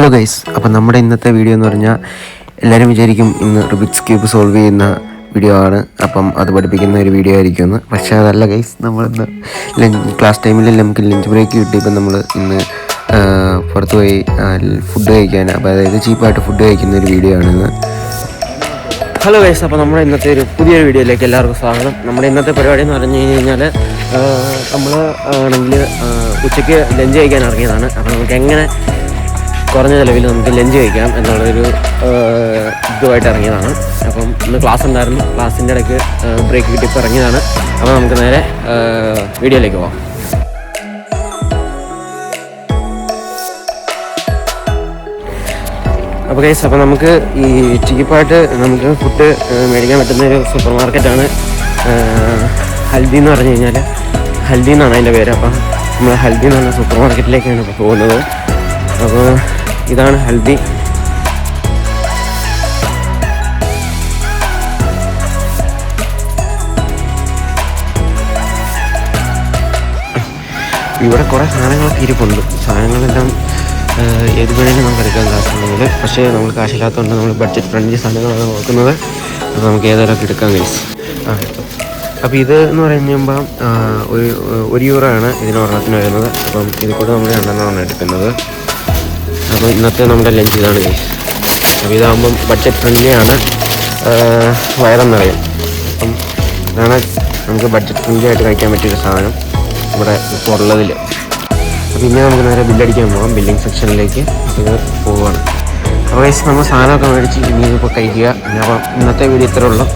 Hello guys, അപ്പം നമ്മുടെ ഇന്നത്തെ വീഡിയോ എന്ന് പറഞ്ഞാൽ എല്ലാവരും വിചാരിക്കും ഇന്ന് റുബിക്സ് ക്യൂബ് സോൾവ് ചെയ്യുന്ന വീഡിയോ ആണ്, അപ്പം അത് പഠിപ്പിക്കുന്ന ഒരു വീഡിയോ ആയിരിക്കുമെന്ന്. പക്ഷേ അതല്ല ഗൈസ്. നമ്മളിന്ന് ക്ലാസ് ടൈമിൽ നമുക്ക് ലഞ്ച് ബ്രേക്ക് കിട്ടിയപ്പോൾ നമ്മൾ ഇന്ന് പുറത്ത് പോയി ഫുഡ് കഴിക്കാൻ, അപ്പോൾ അതായത് ചീപ്പായിട്ട് ഫുഡ് കഴിക്കുന്ന ഒരു വീഡിയോ ആണിന്ന്. ഹലോ ഗൈസ്, അപ്പോൾ നമ്മുടെ ഇന്നത്തെ ഒരു പുതിയൊരു വീഡിയോയിലേക്ക് എല്ലാവർക്കും സ്വാഗതം. നമ്മുടെ ഇന്നത്തെ പരിപാടി എന്ന് പറഞ്ഞു കഴിഞ്ഞാൽ നമ്മൾ ആണെങ്കിൽ ഉച്ചയ്ക്ക് ലഞ്ച് കഴിക്കാൻ ഇറങ്ങിയതാണ്. അപ്പോൾ നമുക്ക് എങ്ങനെ കുറഞ്ഞ ചിലവിൽ നമുക്ക് ലഞ്ച് കഴിക്കാം എന്നുള്ളൊരു ഇതുമായിട്ട് ഇറങ്ങിയതാണ്. അപ്പം ഇന്ന് ക്ലാസ് ഉണ്ടായിരുന്നു, ക്ലാസ്സിൻ്റെ ഇടയ്ക്ക് ബ്രേക്ക് കിട്ടിയപ്പോൾ ഇറങ്ങിയതാണ്. അപ്പോൾ നമുക്ക് നേരെ വീഡിയോയിലേക്ക് പോകാം. അപ്പോൾ ഗൈസ്, അപ്പോൾ നമുക്ക് ഈ ചീപ്പായിട്ട് നമുക്ക് ഫുഡ് മേടിക്കാൻ പറ്റുന്നൊരു സൂപ്പർ മാർക്കറ്റാണ് ഹൽദി എന്ന് പറഞ്ഞു കഴിഞ്ഞാൽ. ഹൽദി എന്നാണ് അതിൻ്റെ പേര്. അപ്പം നമ്മൾ ഹൽദി എന്ന് പറഞ്ഞ സൂപ്പർ മാർക്കറ്റിലേക്കാണ് ഇപ്പോൾ പോകുന്നത്. അപ്പോൾ ഇതാണ് ഹൽദി. ഇവിടെ കുറേ സാധനങ്ങളൊക്കെ ഇരിപ്പുണ്ട്. സാധനങ്ങളെല്ലാം ഏത് വേണേലും നമുക്ക് എടുക്കാൻ കാശുണ്ടെങ്കിൽ, പക്ഷേ നമ്മൾ കാശില്ലാത്തതുകൊണ്ട് നമ്മൾ ബഡ്ജറ്റ് ഫ്രണ്ട്ലി സാധനങ്ങളാണ് നോക്കുന്നത്. അപ്പോൾ നമുക്ക് ഏതെങ്കിലുമൊക്കെ എടുക്കാം ഗൈസ്. അപ്പോൾ ഇത് എന്ന് പറയുമ്പം €1 ആണ് ഇതിന് ഒരെണ്ണത്തിന് വരുന്നത്. അപ്പം ഇതിൽ കൂടെ നമ്മൾ 2 എടുക്കുന്നത്. അപ്പോൾ ഇന്നത്തെ നമ്മുടെ ലഞ്ച് ഇതാണ് ഗൈസ്. അപ്പോൾ ഇതാകുമ്പം ബഡ്ജറ്റ് ഫ്രണ്ട്ലിയാണ്, വയറും നിറയും. അപ്പം ഇതാണ് നമുക്ക് ബഡ്ജറ്റ് ഫ്രണ്ട്ലി ആയിട്ട് കഴിക്കാൻ പറ്റിയൊരു സാധനം ഇവിടെ ഇപ്പോൾ ഉള്ളതിൽ. അപ്പോൾ ഇനി നമുക്ക് നേരെ ബില്ലടിക്കാൻ പോകാം, ബില്ലിംഗ് സെക്ഷനിലേക്ക് ഇത് പോവുകയാണ്. അപ്പോൾ ഗൈസ്, നമ്മൾ സാധനമൊക്കെ മേടിച്ച് ഇനി ഇതിപ്പോൾ കഴിക്കുക. അപ്പം ഇന്നത്തെ വീഡിയോ ഇത്രേ ഉള്ളൂ.